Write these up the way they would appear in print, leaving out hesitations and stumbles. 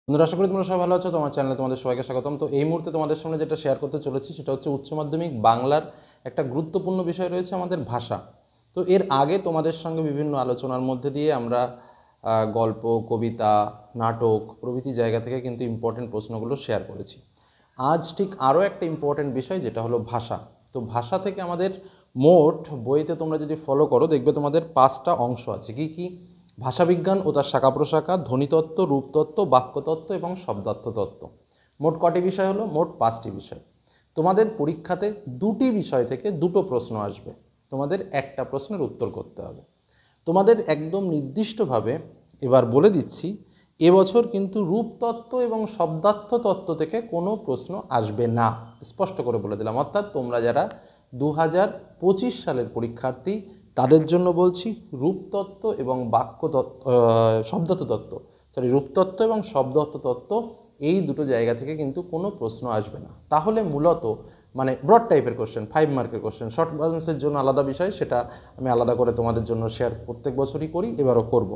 বন্ধুরা, আশা করি তোমরা সবাই ভালো আছো। তোমার চ্যানেলে তোমাদের সবাইকে স্বাগতম। তো এই মুহূর্তে তোমাদের সামনে যেটা শেয়ার করতে চলেছি সেটা হচ্ছে উচ্চ মাধ্যমিক বাংলার একটা গুরুত্বপূর্ণ বিষয় রয়েছে আমাদের ভাষা। তো এর আগে তোমাদের সঙ্গে বিভিন্ন আলোচনার মধ্যে দিয়ে আমরা গল্প, কবিতা, নাটক প্রভৃতি জায়গা থেকে কিন্তু ইম্পর্টেন্ট প্রশ্নগুলো শেয়ার করেছি। আজ ঠিক আরও একটা ইম্পর্টেন্ট বিষয়, যেটা হলো ভাষা। তো ভাষা থেকে আমাদের মোট বইতে তোমরা যদি ফলো করো দেখবে তোমাদের 5টা অংশ আছে। কি কি? ভাষাবিজ্ঞান ও তার শাখা প্রশাখা, ধ্বনিতত্ত্ব, রূপতত্ত্ব, বাক্যতত্ত্ব এবং শব্দার্থ তত্ত্ব। মোট কটি বিষয় হলো? মোট 5টি বিষয়। তোমাদের পরীক্ষাতে 2টি বিষয় থেকে 2টো প্রশ্ন আসবে, তোমাদের একটা প্রশ্নের উত্তর করতে হবে। তোমাদের একদম নির্দিষ্টভাবে এবার বলে দিচ্ছি, এবছর কিন্তু রূপতত্ত্ব এবং শব্দার্থ তত্ত্ব থেকে কোনো প্রশ্ন আসবে না, স্পষ্ট করে বলে দিলাম। অর্থাৎ তোমরা যারা 2025 সালের পরীক্ষার্থী তাদের জন্য বলছি, রূপতত্ত্ব এবং শব্দার্থ তত্ত্ব, রূপতত্ত্ব এবং শব্দার্থ তত্ত্ব এই দুটো জায়গা থেকে কিন্তু কোনো প্রশ্ন আসবে না। তাহলে মূলত মানে ব্রড টাইপের কোশ্চেন, 5 মার্কের কোশ্চেন, শর্ট ব্যালেন্সের জন্য আলাদা বিষয়, সেটা আমি আলাদা করে তোমাদের জন্য শেয়ার প্রত্যেক বছরই করি, এবারও করব।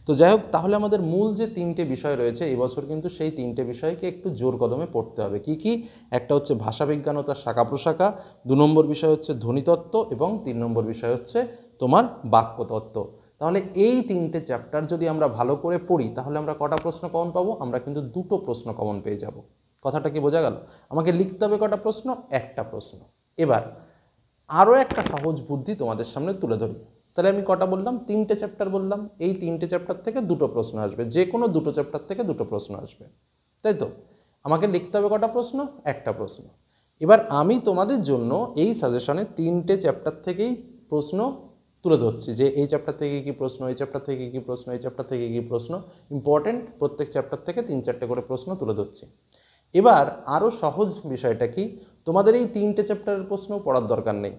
তো যাই হোক, তাহলে আমাদের মূল যে 3টে বিষয় রয়েছে এবছর কিন্তু সেই 3টে বিষয়কে একটু জোর কদমে পড়তে হবে। কি কি? একটা হচ্ছে ভাষাবিজ্ঞান ও তার শাখা প্রশাখা, 2 নম্বর বিষয় হচ্ছে ধ্বনিতত্ত্ব এবং 3 নম্বর বিষয় হচ্ছে তোমার বাক্যতত্ত্ব। তাহলে এই 3টে চ্যাপ্টার যদি আমরা ভালো করে পড়ি তাহলে আমরা কটা প্রশ্ন কমন পাবো? আমরা কিন্তু 2টো প্রশ্ন কমন পেয়ে যাব। কথাটা কি বোঝা গেল? আমাকে লিখতে হবে কটা প্রশ্ন? একটা প্রশ্ন। এবার আরও একটা সহজ বুদ্ধি তোমাদের সামনে তুলে ধরি। তাহলে আমি কটা বললাম? 3টে চ্যাপ্টার বললাম। এই 3টে চ্যাপ্টার থেকে 2টো প্রশ্ন আসবে, যে কোনো 2টো চ্যাপ্টার থেকে 2টো প্রশ্ন আসবে, তাই তো? আমাকে লিখতে হবে কটা প্রশ্ন? একটা প্রশ্ন। এবার আমি তোমাদের জন্য এই সাজেশনে 3টে চ্যাপ্টার থেকেই প্রশ্ন তুলে ধরছি, যে এই চ্যাপ্টার থেকে কী প্রশ্ন, এই চ্যাপ্টার থেকে কী প্রশ্ন, এই চ্যাপ্টার থেকে কী প্রশ্ন, ইম্পর্টেন্ট প্রত্যেক চ্যাপ্টার থেকে 3-4টে করে প্রশ্ন তুলে ধরছি। এবার আরও সহজ বিষয়টা কি, তোমাদের এই 3টে চ্যাপ্টারের প্রশ্ন পড়ার দরকার নেই,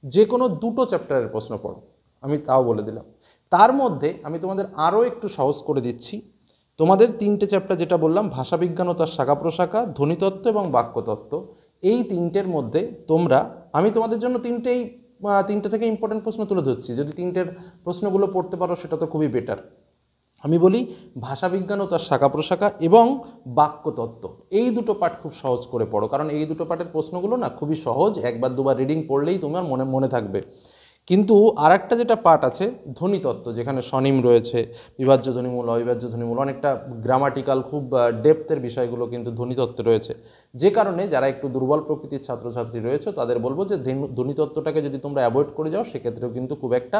যে কোনো 2টো চ্যাপ্টারের প্রশ্ন পড়ো, আমি তাও বলে দিলাম। তার মধ্যে আমি তোমাদের আরও একটু সহজ করে দিচ্ছি। তোমাদের 3টে চ্যাপ্টার যেটা বললাম, ভাষাবিজ্ঞান ও তার শাখা প্রশাখা, ধ্বনিতত্ত্ব এবং বাক্যতত্ত্ব, এই 3টের মধ্যে আমি তোমাদের জন্য 3টে থেকে ইম্পর্টেন্ট প্রশ্ন তুলে ধরছি। যদি 3টের প্রশ্নগুলো পড়তে পারো সেটা তো খুবই বেটার। আমি বলি ভাষাবিজ্ঞান ও তার শাখা প্রশাখা এবং বাক্যতত্ত্ব, এই দুটো পাঠ খুব সহজ করে পড়ো, কারণ এই দুটো পাঠের প্রশ্নগুলো না খুবই সহজ, একবার দুবার রিডিং পড়লেই তোমার মনে থাকবে। কিন্তু আর একটা যেটা পাঠ আছে ধ্বনিতত্ত্ব, যেখানে স্বনিম রয়েছে, বিভাজ্য ধ্বনিমূল, অবিভাজ্য ধ্বনিমূল, অনেকটা গ্রামাটিক্যাল, খুব ডেপথের বিষয়গুলো কিন্তু ধ্বনিতত্ত্বে রয়েছে। যে কারণে যারা একটু দুর্বল প্রকৃতির ছাত্রছাত্রী রয়েছে তাদের বলবো যে ধ্বনিতত্ত্বটাকে যদি তোমরা অ্যাভয়েড করে যাও সেক্ষেত্রেও কিন্তু খুব একটা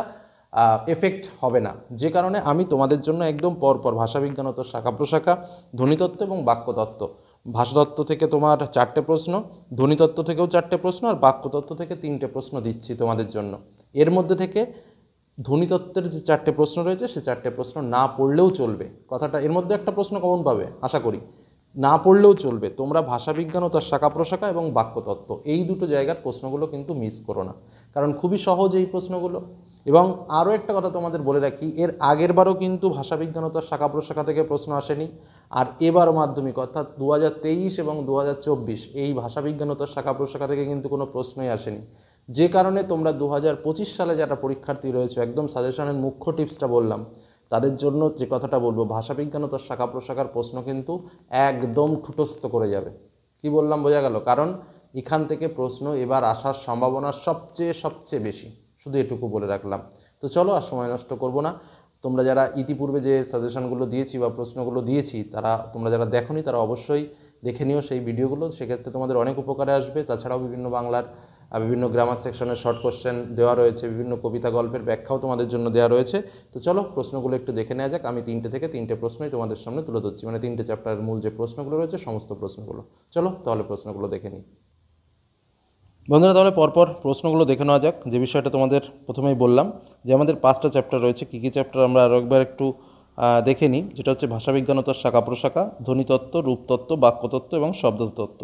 এফেক্ট হবে না। যে কারণে আমি তোমাদের জন্য একদম পরপর ভাষাবিজ্ঞান ও শাখা প্রশাখা, ধ্বনিতত্ত্ব এবং বাক্যতত্ত্ব, ভাষাতত্ত্ব থেকে তোমার 4টে প্রশ্ন, ধ্বনিতত্ত্ব থেকেও 4টে প্রশ্ন, আর বাক্যতত্ত্ব থেকে 3টে প্রশ্ন দিচ্ছি তোমাদের জন্য। এর মধ্যে থেকে ধ্বনিতত্ত্বের যে 4টে প্রশ্ন রয়েছে সে 4টে প্রশ্ন না পড়লেও চলবে। কথাটা, এর মধ্যে একটা প্রশ্ন কমন পাবে আশা করি, না পড়লেও চলবে। তোমরা ভাষাবিজ্ঞান ও তার শাখা প্রশাখা এবং বাক্যতত্ত্ব এই দুটো জায়গার প্রশ্নগুলো কিন্তু মিস করো না, কারণ খুবই সহজ এই প্রশ্নগুলো। এবং আরও একটা কথা তোমাদের বলে রাখি, এর আগের বারও কিন্তু ভাষাবিজ্ঞান ও তার শাখা প্রশাখা থেকে প্রশ্ন আসেনি, আর এবারও মাধ্যমিক অর্থাৎ 2023 এবং 2024 এই ভাষাবিজ্ঞান ও তার শাখা প্রশাখা থেকে কিন্তু কোনো প্রশ্নই আসেনি। যে কারণে তোমরা 2025 সালে যারা পরীক্ষার্থী রয়েছে, একদম সাজেশনের মুখ্য টিপসটা বললাম, তাদের জন্য যে কথাটা বলবো, ভাষাবিজ্ঞান ও তার শাখা প্রশাখার প্রশ্ন কিন্তু একদম ঠুটস্থ করে যাবে। কি বললাম বোঝা গেল? কারণ এখান থেকে প্রশ্ন এবার আসার সম্ভাবনা সবচেয়ে বেশি, শুধু এটুকু বলে রাখলাম। তো চলো আর সময় নষ্ট করব না। তোমরা যারা ইতিপূর্বে যে সাজেশনগুলো দিয়েছি বা প্রশ্নগুলো দিয়েছি, তোমরা যারা দেখোনি তারা অবশ্যই দেখে নিও সেই ভিডিওগুলো, সেক্ষেত্রে তোমাদের অনেক উপকারে আসবে। তাছাড়াও বিভিন্ন বাংলার বিভিন্ন গ্রামার সেকশনের শর্ট কোশ্চেন দেওয়া রয়েছে, বিভিন্ন কবিতা গল্পের ব্যাখ্যাও তোমাদের জন্য দেওয়া রয়েছে। তো চলো প্রশ্নগুলো একটু দেখে নেওয়া যাক। আমি 3টে থেকে 3টে প্রশ্নই তোমাদের সামনে তুলে ধরছি, মানে 3টে চ্যাপ্টারের মূল যে প্রশ্নগুলো রয়েছে সমস্ত প্রশ্নগুলো। চলো তাহলে প্রশ্নগুলো দেখে নিই। বন্ধুরা, তাহলে পরপর প্রশ্নগুলো দেখে নেওয়া যাক। যে বিষয়টা তোমাদের প্রথমেই বললাম যে আমাদের 5টা চ্যাপ্টার রয়েছে, কী কী চ্যাপ্টার আমরা আরও একবার একটু দেখে নিই। যেটা হচ্ছে ভাষাবিজ্ঞান ও তার শাখা প্রশাখা, ধ্বনিতত্ত্ব, রূপতত্ত্ব, বাক্যতত্ত্ব এবং শব্দতত্ত্ব।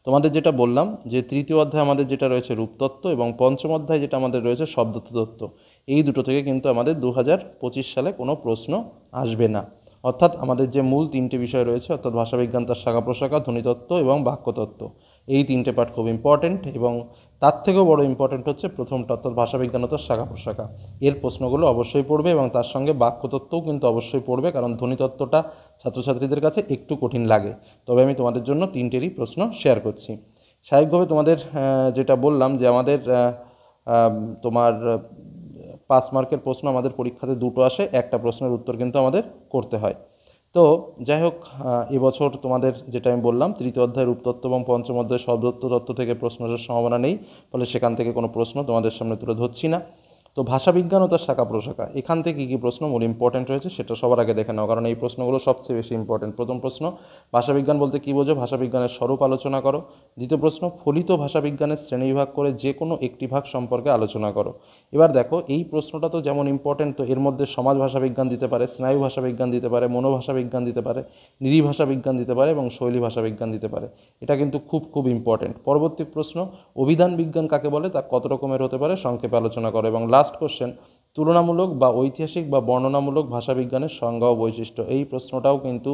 তোমাদের যেটা বললাম যে তৃতীয় অধ্যায় আমাদের যেটা রয়েছে রূপতত্ত্ব, এবং পঞ্চম অধ্যায় যেটা আমাদের রয়েছে শব্দতত্ত্ব, এই দুটো থেকে কিন্তু আমাদের 2025 সালে কোনো প্রশ্ন আসবে না। অর্থাৎ আমাদের যে মূল তিনটে বিষয় রয়েছে, অর্থাৎ ভাষাবিজ্ঞান, তার শাখা প্রশাখা, ধ্বনিতত্ত্ব এবং বাক্যতত্ত্ব, এই তিনটে পার্ট খুব ইম্পর্টেন্ট। এবং তার থেকেও বড় ইম্পর্টেন্ট হচ্ছে প্রথমটা, অর্থাৎ ভাষাবিজ্ঞান ও তার শাখা প্রশাখা। এর প্রশ্নগুলো অবশ্যই পড়বে এবং তার সঙ্গে বাক্যতত্ত্বও কিন্তু অবশ্যই পড়বে, কারণ ধ্বনিতত্ত্বটা ছাত্রছাত্রীদের কাছে একটু কঠিন লাগে। তবে আমি তোমাদের জন্য তিনটেরই প্রশ্ন শেয়ার করছি। স্বাভাবিকভাবে তোমাদের যেটা বললাম যে আমাদের তোমার 5 মার্কের প্রশ্ন আমাদের পরীক্ষাতে দুটো আসে, একটা প্রশ্নের উত্তর কিন্তু আমাদের করতে হয়। তো যাই হোক, এবছর তোমাদের যেটা আমি বললাম, তৃতীয় অধ্যায় রূপতত্ত্ব এবং পঞ্চম অধ্যায় শব্দতত্ত্ব থেকে প্রশ্ন আসার সম্ভাবনা নেই, ফলে সেখান থেকে কোনো প্রশ্ন তোমাদের সামনে তুলে ধরছি না। তো ভাষাবিজ্ঞান ও তার শাখা প্রশাখা, এখান থেকে কী কী প্রশ্ন মূল ইম্পর্টেন্ট রয়েছে সেটা সবার আগে দেখে নাও, কারণ এই প্রশ্নগুলো সবচেয়ে বেশি ইম্পর্টেন্ট। প্রথম প্রশ্ন, ভাষাবিজ্ঞান বলতে কী বোঝো? ভাষাবিজ্ঞানের স্বরূপ আলোচনা করো। দ্বিতীয় প্রশ্ন, ফলিত ভাষাবিজ্ঞানের শ্রেণীবিভাগ করে যে কোনো একটি ভাগ সম্পর্কে আলোচনা করো। এবার দেখো, এই প্রশ্নটা তো যেমন ইম্পর্টেন্ট, তো এর মধ্যে সমাজ ভাষাবিজ্ঞান দিতে পারে, স্নায়ু ভাষাবিজ্ঞান দিতে পারে, মনোভাষাবিজ্ঞান দিতে পারে, নৃভাষাবিজ্ঞান দিতে পারে এবং শৈলী ভাষাবিজ্ঞান দিতে পারে। এটা কিন্তু খুব খুব ইম্পর্টেন্ট। পরবর্তী প্রশ্ন, অভিধান বিজ্ঞান কাকে বলে, তা কত রকমের হতে পারে, সংক্ষেপে আলোচনা করো। এবং লাস্ট কোশ্চেন, তুলনামূলক বা ঐতিহাসিক বা বর্ণনামূলক ভাষাবিজ্ঞানের সংজ্ঞা ও বৈশিষ্ট্য। এই প্রশ্নটাও কিন্তু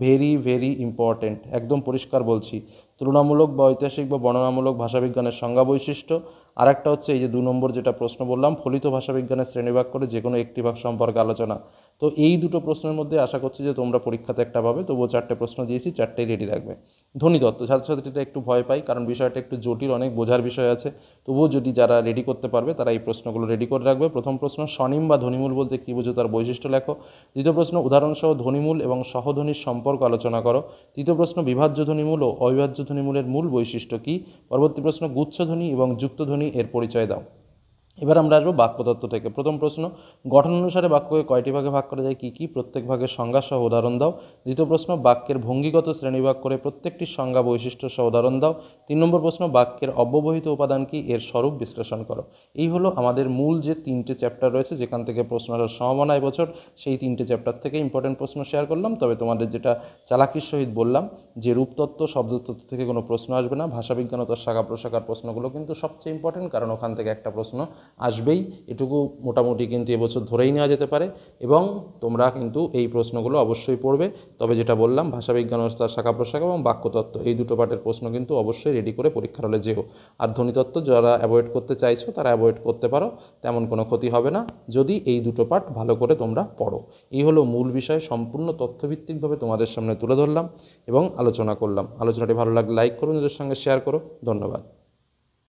ভেরি ভেরি ইম্পর্টেন্ট, একদম পরিষ্কার বলছি। তুলনামূলক বা ঐতিহাসিক বা বর্ণনামূলক ভাষাবিজ্ঞানের সংজ্ঞা বৈশিষ্ট্য। আর একটা হচ্ছে এই যে 2 নম্বর যেটা প্রশ্ন বললাম, ফলিত ভাষাবিজ্ঞানের শ্রেণীভাগ করে যে কোনো একটি ভাগ সম্পর্কে আলোচনা। তো এই দুটো প্রশ্নের মধ্যে আশা করছি যে তোমরা পরীক্ষাতে একটা পাবে, তবুও 4টে প্রশ্ন দিয়েছি, 4টেই রেডি রাখবে। ধ্বনিতত্ত্ব, ছাত্রছাত্রীরা একটু ভয় পায়, কারণ বিষয়টা একটু জটিল, অনেক বোঝার বিষয় আছে। তবুও যদি যারা রেডি করতে পারবে তারা এই প্রশ্নগুলো রেডি করে রাখবে। প্রথম প্রশ্ন, স্বনিম বা ধ্বনিমূল বলতে কী বোঝো, তার বৈশিষ্ট্য লেখো। দ্বিতীয় প্রশ্ন, উদাহরণসহ ধ্বনিমূল এবং সহধ্বনির সম্পর্ক আলোচনা করো। তৃতীয় প্রশ্ন, বিভাজ্য ধ্বনিমূল ও অবিভাজ্য ধ্বনিমূলের মূল বৈশিষ্ট্য কী। পরবর্তী প্রশ্ন, গুচ্ছধ্বনি এবং যুক্তধ্বনি এর পরিচয় দাও। এবার আমরা আসবো বাক্যতত্ত্ব থেকে। প্রথম প্রশ্ন, গঠন অনুসারে বাক্যকে কয়টি ভাগে ভাগ করা যায়, কী কী, প্রত্যেক ভাগের সংজ্ঞা সহ উদাহরণ দাও। দ্বিতীয় প্রশ্ন, বাক্যের ভঙ্গিগত শ্রেণীভাগ করে প্রত্যেকটি সংজ্ঞা বৈশিষ্ট্য সহ উদাহরণ দাও। 3 নম্বর প্রশ্ন, বাক্যের অব্যবহিত উপাদান কী, এর স্বরূপ বিশ্লেষণ করো। এই হলো আমাদের মূল যে 3টে চ্যাপ্টার রয়েছে, যেখান থেকে প্রশ্ন আসার সম্ভাবনা এবছর, সেই 3টে চ্যাপ্টার থেকে ইম্পর্টেন্ট প্রশ্ন শেয়ার করলাম। তবে তোমাদের যেটা চালাকির সহিত বললাম যে রূপতত্ত্ব, শব্দতত্ত্ব থেকে কোনো প্রশ্ন আসবে না, ভাষাবিজ্ঞান ও তার শাখা প্রশাখার প্রশ্নগুলো কিন্তু সবচেয়ে ইম্পর্টেন্ট, কারণ ওখান থেকে একটা প্রশ্ন আসবেই, এটুকু মোটামুটি কিন্তু এবছর ধরেই নেওয়া যেতে পারে। এবং তোমরা কিন্তু এই প্রশ্নগুলো অবশ্যই পড়বে। তবে যেটা বললাম, ভাষাবিজ্ঞান ও তার শাখা প্রশাখা এবং বাক্যতত্ত্ব, এই দুটো পার্টের প্রশ্ন কিন্তু অবশ্যই রেডি করে পরীক্ষার হলে যেও। আর ধ্বনিতত্ত্ব যারা অ্যাভয়েড করতে চাইছো তারা অ্যাভয়েড করতে পারো, তেমন কোনো ক্ষতি হবে না যদি এই দুটো পার্ট ভালো করে তোমরা পড়ো। এই হলো মূল বিষয়, সম্পূর্ণ তথ্যভিত্তিকভাবে তোমাদের সামনে তুলে ধরলাম এবং আলোচনা করলাম। আলোচনাটি ভালো লাগলে লাইক করুন, নিজের সঙ্গে শেয়ার করো। ধন্যবাদ।